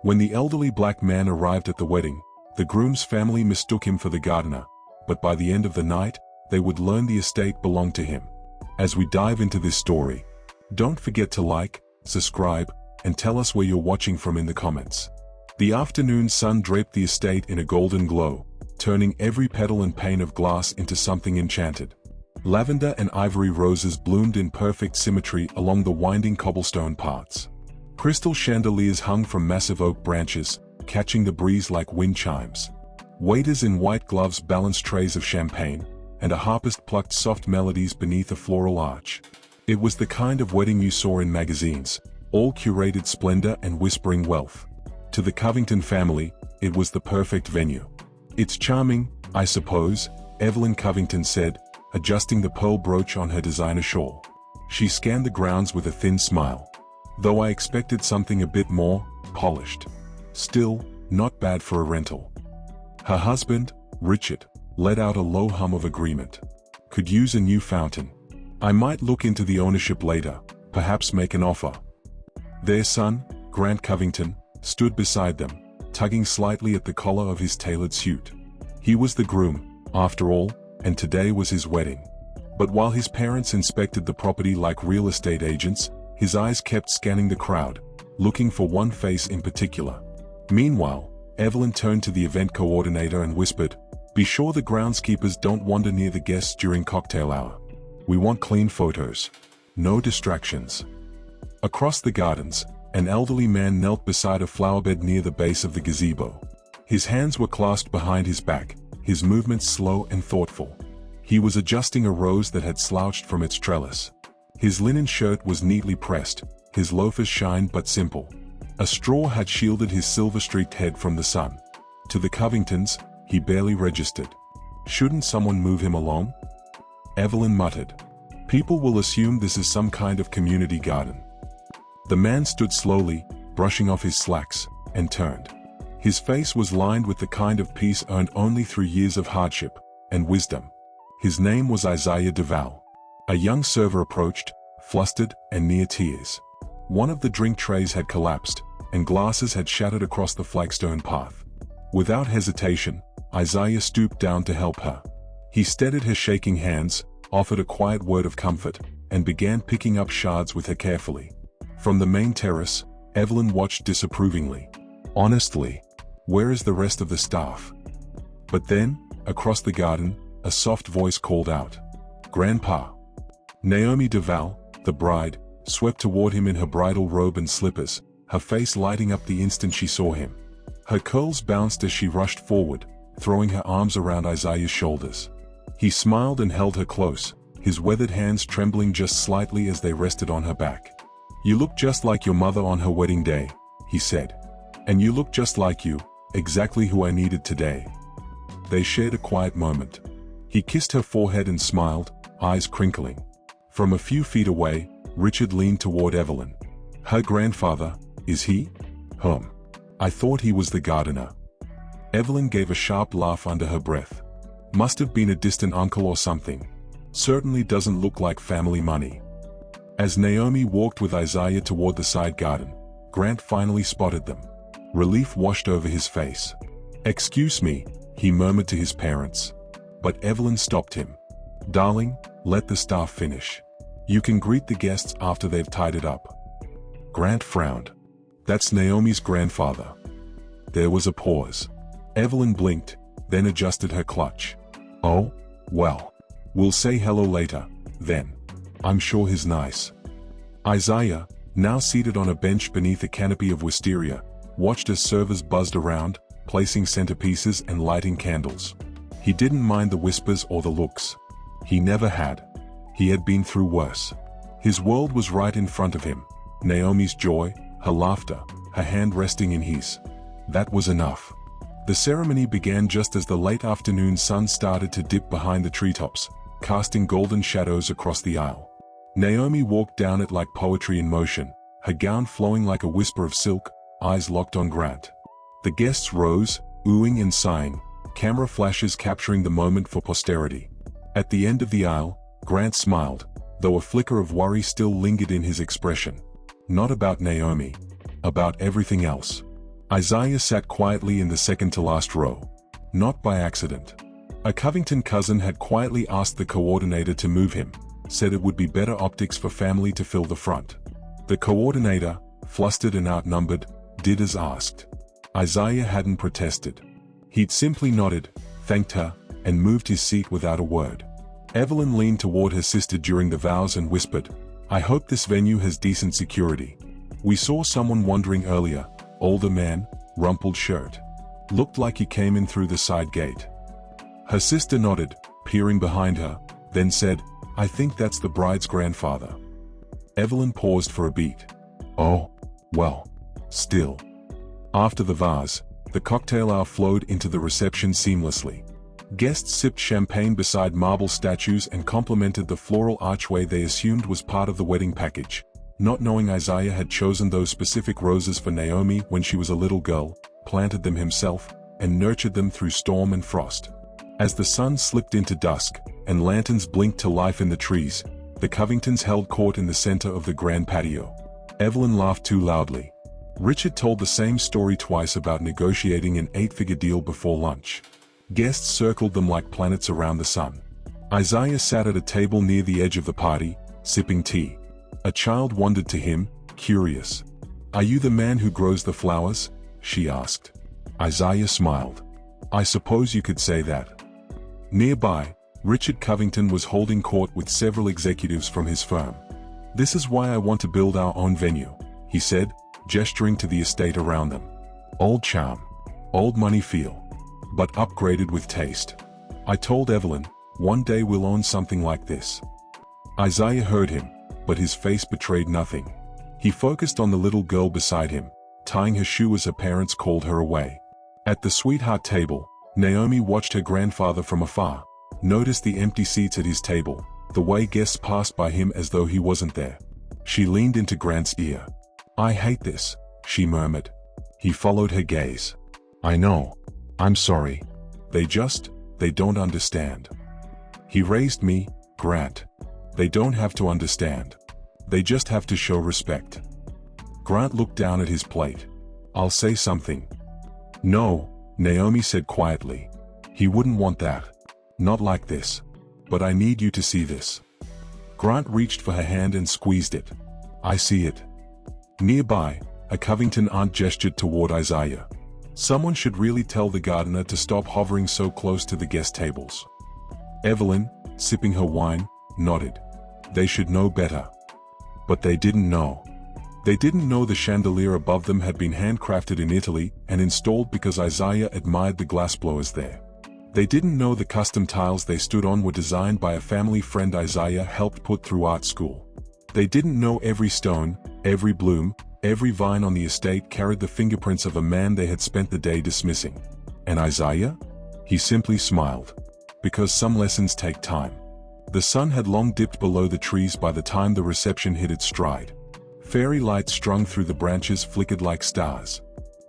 When the elderly black man arrived at the wedding, the groom's family mistook him for the gardener, but by the end of the night, they would learn the estate belonged to him. As we dive into this story, don't forget to like, subscribe, and tell us where you're watching from in the comments. The afternoon sun draped the estate in a golden glow, turning every petal and pane of glass into something enchanted. Lavender and ivory roses bloomed in perfect symmetry along the winding cobblestone paths. Crystal chandeliers hung from massive oak branches, catching the breeze like wind chimes. Waiters in white gloves balanced trays of champagne, and a harpist plucked soft melodies beneath a floral arch. It was the kind of wedding you saw in magazines, all curated splendor and whispering wealth. To the Covington family, it was the perfect venue. "It's charming, I suppose," Evelyn Covington said, adjusting the pearl brooch on her designer shawl. She scanned the grounds with a thin smile. "Though I expected something a bit more polished. Still, not bad for a rental." Her husband, Richard, let out a low hum of agreement. "Could use a new fountain. I might look into the ownership later, perhaps make an offer." Their son, Grant Covington, stood beside them, tugging slightly at the collar of his tailored suit. He was the groom, after all, and today was his wedding. But while his parents inspected the property like real estate agents, his eyes kept scanning the crowd, looking for one face in particular. Meanwhile, Evelyn turned to the event coordinator and whispered, "Be sure the groundskeepers don't wander near the guests during cocktail hour. We want clean photos. No distractions." Across the gardens, an elderly man knelt beside a flowerbed near the base of the gazebo. His hands were clasped behind his back, his movements slow and thoughtful. He was adjusting a rose that had slouched from its trellis. His linen shirt was neatly pressed, his loafers shined but simple. A straw had shielded his silver-streaked head from the sun. To the Covingtons, he barely registered. "Shouldn't someone move him along?" Evelyn muttered. "People will assume this is some kind of community garden." The man stood slowly, brushing off his slacks, and turned. His face was lined with the kind of peace earned only through years of hardship and wisdom. His name was Isaiah Duval. A young server approached, flustered and near tears. One of the drink trays had collapsed, and glasses had shattered across the flagstone path. Without hesitation, Isaiah stooped down to help her. He steadied her shaking hands, offered a quiet word of comfort, and began picking up shards with her carefully. From the main terrace, Evelyn watched disapprovingly. "Honestly, where is the rest of the staff?" But then, across the garden, a soft voice called out, "Grandpa." Naomi Duval, the bride, swept toward him in her bridal robe and slippers, her face lighting up the instant she saw him. Her curls bounced as she rushed forward, throwing her arms around Isaiah's shoulders. He smiled and held her close, his weathered hands trembling just slightly as they rested on her back. "You look just like your mother on her wedding day," he said. "And you look just like you, exactly who I needed today." They shared a quiet moment. He kissed her forehead and smiled, eyes crinkling. From a few feet away, Richard leaned toward Evelyn. "Her grandfather, is he?" I thought he was the gardener." Evelyn gave a sharp laugh under her breath. "Must have been a distant uncle or something. Certainly doesn't look like family money." As Naomi walked with Isaiah toward the side garden, Grant finally spotted them. Relief washed over his face. "Excuse me," he murmured to his parents. But Evelyn stopped him. "Darling, let the staff finish. You can greet the guests after they've tied it up." Grant frowned. "That's Naomi's grandfather." There was a pause. Evelyn blinked, then adjusted her clutch. "Oh, well. We'll say hello later, then. I'm sure he's nice." Isaiah, now seated on a bench beneath a canopy of wisteria, watched as servers buzzed around, placing centerpieces and lighting candles. He didn't mind the whispers or the looks. He never had. He had been through worse. His world was right in front of him. Naomi's joy, her laughter, her hand resting in his. That was enough. The ceremony began just as the late afternoon sun started to dip behind the treetops, casting golden shadows across the aisle. Naomi walked down it like poetry in motion, her gown flowing like a whisper of silk, eyes locked on Grant. The guests rose, oohing and sighing, camera flashes capturing the moment for posterity. At the end of the aisle, Grant smiled, though a flicker of worry still lingered in his expression. Not about Naomi. About everything else. Isaiah sat quietly in the second-to-last row. Not by accident. A Covington cousin had quietly asked the coordinator to move him, said it would be better optics for family to fill the front. The coordinator, flustered and outnumbered, did as asked. Isaiah hadn't protested. He'd simply nodded, thanked her, and moved his seat without a word. Evelyn leaned toward her sister during the vows and whispered, "I hope this venue has decent security. We saw someone wandering earlier, older man, rumpled shirt. Looked like he came in through the side gate." Her sister nodded, peering behind her, then said, "I think that's the bride's grandfather." Evelyn paused for a beat. "Oh, well, still." After the vase, the cocktail hour flowed into the reception seamlessly. Guests sipped champagne beside marble statues and complimented the floral archway they assumed was part of the wedding package, not knowing Isaiah had chosen those specific roses for Naomi when she was a little girl, planted them himself, and nurtured them through storm and frost. As the sun slipped into dusk, and lanterns blinked to life in the trees, the Covingtons held court in the center of the grand patio. Evelyn laughed too loudly. Richard told the same story twice about negotiating an 8-figure deal before lunch. Guests circled them like planets around the sun. Isaiah sat at a table near the edge of the party, sipping tea. A child wandered to him, curious. "Are you the man who grows the flowers?" she asked. Isaiah smiled. "I suppose you could say that." Nearby, Richard Covington was holding court with several executives from his firm. "This is why I want to build our own venue," he said, gesturing to the estate around them. "Old charm, old money feel, but upgraded with taste. I told Evelyn, one day we'll own something like this." Isaiah heard him, but his face betrayed nothing. He focused on the little girl beside him, tying her shoe as her parents called her away. At the sweetheart table, Naomi watched her grandfather from afar, noticed the empty seats at his table, the way guests passed by him as though he wasn't there. She leaned into Grant's ear. "I hate this," she murmured. He followed her gaze. "I know. I'm sorry. They don't understand." He raised me, Grant. "They don't have to understand. They just have to show respect." Grant looked down at his plate. "I'll say something." "No," Naomi said quietly. "He wouldn't want that. Not like this. But I need you to see this." Grant reached for her hand and squeezed it. "I see it." Nearby, a Covington aunt gestured toward Isaiah. "Someone should really tell the gardener to stop hovering so close to the guest tables." Evelyn, sipping her wine, nodded. They should know better. But they didn't know. They didn't know the chandelier above them had been handcrafted in Italy and installed because Isaiah admired the glassblowers there. They didn't know the custom tiles they stood on were designed by a family friend Isaiah helped put through art school. They didn't know every stone, every bloom, every vine on the estate carried the fingerprints of a man they had spent the day dismissing. And Isaiah? He simply smiled. Because some lessons take time. The sun had long dipped below the trees by the time the reception hit its stride. Fairy lights strung through the branches flickered like stars.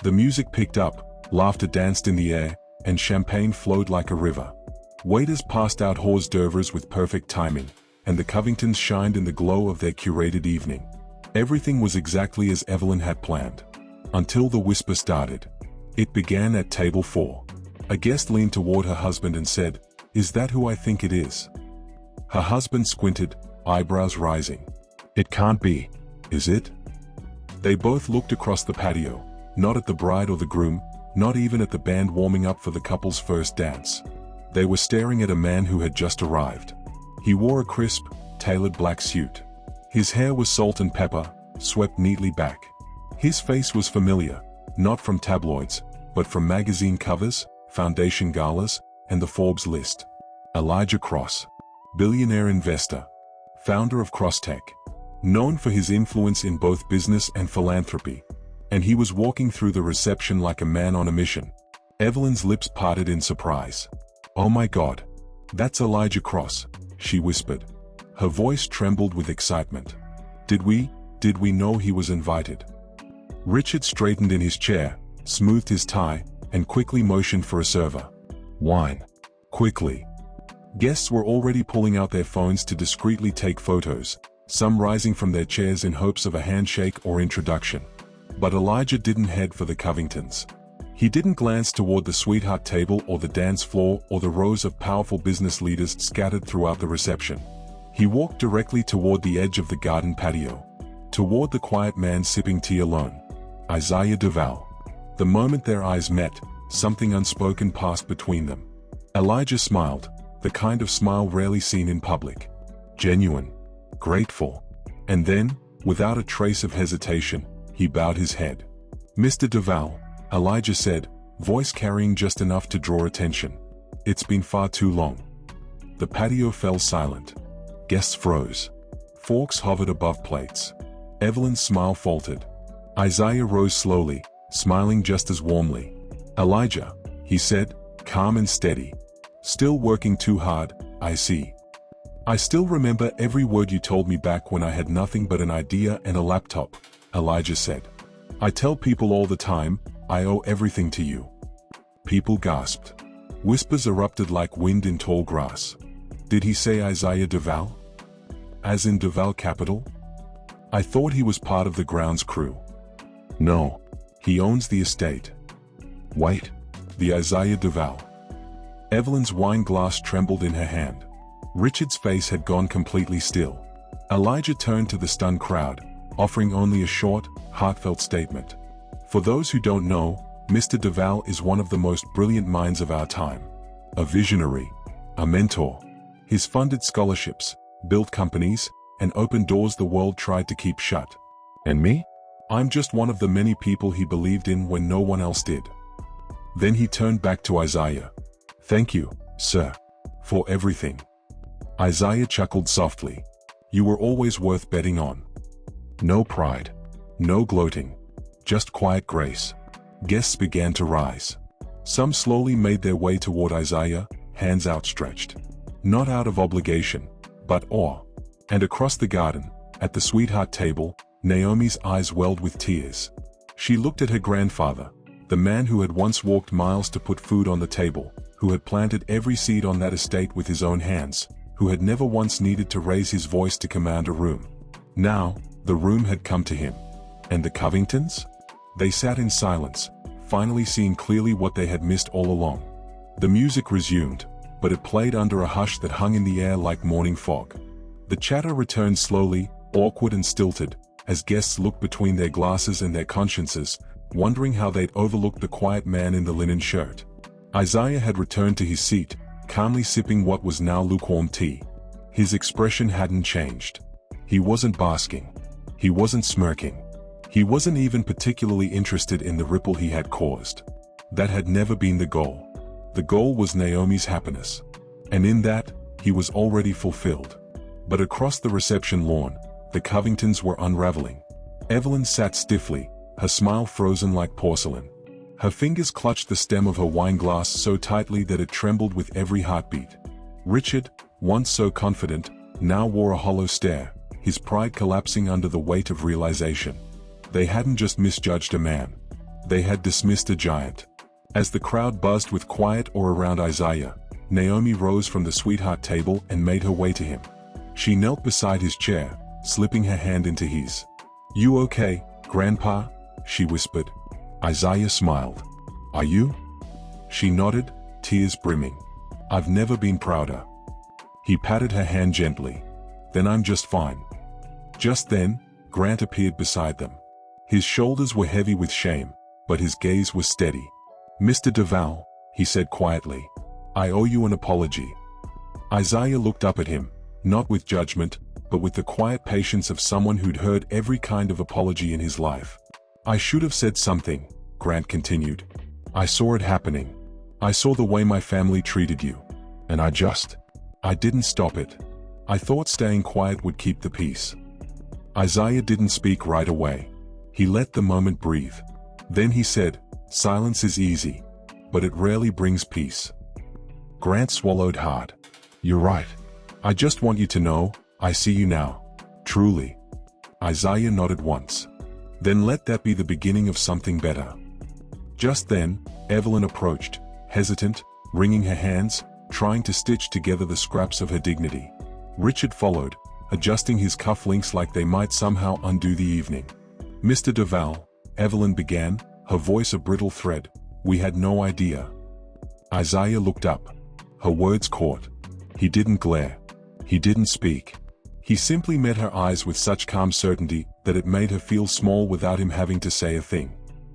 The music picked up, laughter danced in the air, and champagne flowed like a river. Waiters passed out hors d'oeuvres with perfect timing, and the Covingtons shined in the glow of their curated evening. Everything was exactly as Evelyn had planned. Until the whisper started. It began at table 4. A guest leaned toward her husband and said, "Is that who I think it is?" Her husband squinted, eyebrows rising. "It can't be, is it?" They both looked across the patio, not at the bride or the groom, not even at the band warming up for the couple's first dance. They were staring at a man who had just arrived. He wore a crisp, tailored black suit. His hair was salt and pepper, swept neatly back. His face was familiar, not from tabloids, but from magazine covers, foundation galas, and the Forbes list. Elijah Cross. Billionaire investor. Founder of Crosstech. Known for his influence in both business and philanthropy. And he was walking through the reception like a man on a mission. Evelyn's lips parted in surprise. "Oh my God. That's Elijah Cross," she whispered. Her voice trembled with excitement. Did we know he was invited?" Richard straightened in his chair, smoothed his tie, and quickly motioned for a server. "Wine. Quickly." Guests were already pulling out their phones to discreetly take photos, some rising from their chairs in hopes of a handshake or introduction. But Elijah didn't head for the Covingtons. He didn't glance toward the sweetheart table or the dance floor or the rows of powerful business leaders scattered throughout the reception. He walked directly toward the edge of the garden patio, toward the quiet man sipping tea alone, Isaiah Duval. The moment their eyes met, something unspoken passed between them. Elijah smiled, the kind of smile rarely seen in public. Genuine, grateful. And then, without a trace of hesitation, he bowed his head. "Mr. Duval," Elijah said, voice carrying just enough to draw attention. "It's been far too long." The patio fell silent. Guests froze. Forks hovered above plates. Evelyn's smile faltered. Isaiah rose slowly, smiling just as warmly. "Elijah," he said, calm and steady. "Still working too hard, I see. I still remember every word you told me back when I had nothing but an idea and a laptop," Elijah said. "I tell people all the time, I owe everything to you." People gasped. Whispers erupted like wind in tall grass. Did he say Isaiah Duval? As in Duval Capital? I thought he was part of the grounds crew. No. He owns the estate. Wait. The Isaiah Duval. Evelyn's wine glass trembled in her hand. Richard's face had gone completely still. Elijah turned to the stunned crowd, offering only a short, heartfelt statement. "For those who don't know, Mr. Duval is one of the most brilliant minds of our time. A visionary. A mentor. He's funded scholarships, built companies, and opened doors the world tried to keep shut. And me? I'm just one of the many people he believed in when no one else did." Then he turned back to Isaiah. "Thank you, sir, for everything." Isaiah chuckled softly. "You were always worth betting on." No pride. No gloating. Just quiet grace. Guests began to rise. Some slowly made their way toward Isaiah, hands outstretched. Not out of obligation, but awe. And across the garden, at the sweetheart table, Naomi's eyes welled with tears. She looked at her grandfather, the man who had once walked miles to put food on the table, who had planted every seed on that estate with his own hands, who had never once needed to raise his voice to command a room. Now, the room had come to him. And the Covingtons? They sat in silence, finally seeing clearly what they had missed all along. The music resumed, but it played under a hush that hung in the air like morning fog. The chatter returned slowly, awkward and stilted, as guests looked between their glasses and their consciences, wondering how they'd overlooked the quiet man in the linen shirt. Isaiah had returned to his seat, calmly sipping what was now lukewarm tea. His expression hadn't changed. He wasn't basking. He wasn't smirking. He wasn't even particularly interested in the ripple he had caused. That had never been the goal. The goal was Naomi's happiness. And in that, he was already fulfilled. But across the reception lawn, the Covingtons were unraveling. Evelyn sat stiffly, her smile frozen like porcelain. Her fingers clutched the stem of her wine glass so tightly that it trembled with every heartbeat. Richard, once so confident, now wore a hollow stare, his pride collapsing under the weight of realization. They hadn't just misjudged a man. They had dismissed a giant. As the crowd buzzed with quiet awe around Isaiah, Naomi rose from the sweetheart table and made her way to him. She knelt beside his chair, slipping her hand into his. "You okay, Grandpa?" she whispered. Isaiah smiled. "Are you?" She nodded, tears brimming. "I've never been prouder." He patted her hand gently. "Then I'm just fine." Just then, Grant appeared beside them. His shoulders were heavy with shame, but his gaze was steady. "Mr. Duval," he said quietly, "I owe you an apology." Isaiah looked up at him, not with judgment, but with the quiet patience of someone who'd heard every kind of apology in his life. "I should have said something," Grant continued. "I saw it happening. I saw the way my family treated you. And I didn't stop it. I thought staying quiet would keep the peace." Isaiah didn't speak right away. He let the moment breathe. Then he said, "Silence is easy, but it rarely brings peace." Grant swallowed hard. "You're right. I just want you to know, I see you now. Truly." Isaiah nodded once. "Then let that be the beginning of something better." Just then, Evelyn approached, hesitant, wringing her hands, trying to stitch together the scraps of her dignity. Richard followed, adjusting his cufflinks like they might somehow undo the evening. "Mr. Duval, Evelyn began, her voice a brittle thread. "We had no idea." Isaiah looked up. Her words caught. He didn't glare. He didn't speak. He simply met her eyes with such calm certainty that it made her feel small without him having to say a thing.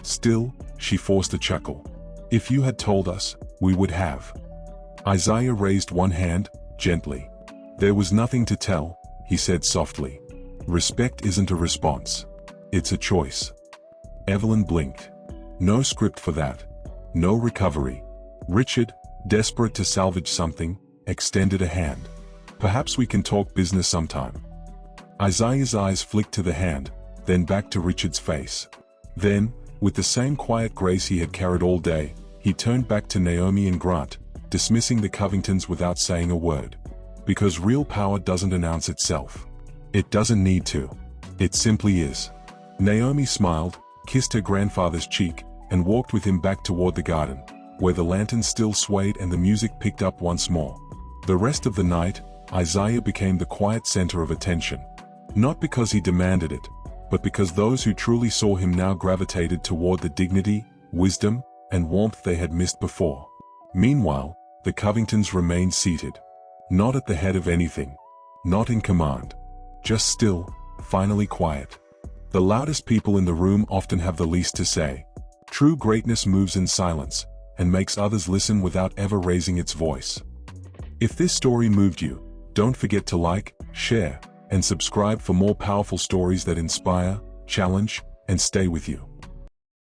Still, she forced a chuckle. "If you had told us, we would have." Isaiah raised one hand, gently. "There was nothing to tell," he said softly. "Respect isn't a response. It's a choice." Evelyn blinked. No script for that. No recovery. Richard, desperate to salvage something, extended a hand. "Perhaps we can talk business sometime." Isaiah's eyes flicked to the hand, then back to Richard's face. Then, with the same quiet grace he had carried all day, he turned back to Naomi and Grant, dismissing the Covingtons without saying a word. Because real power doesn't announce itself. It doesn't need to. It simply is. Naomi smiled, kissed her grandfather's cheek, and walked with him back toward the garden, where the lanterns still swayed and the music picked up once more. The rest of the night, Isaiah became the quiet center of attention. Not because he demanded it, but because those who truly saw him now gravitated toward the dignity, wisdom, and warmth they had missed before. Meanwhile, the Covingtons remained seated. Not at the head of anything. Not in command. Just still, finally quiet. The loudest people in the room often have the least to say. True greatness moves in silence, and makes others listen without ever raising its voice. If this story moved you, don't forget to like, share, and subscribe for more powerful stories that inspire, challenge, and stay with you.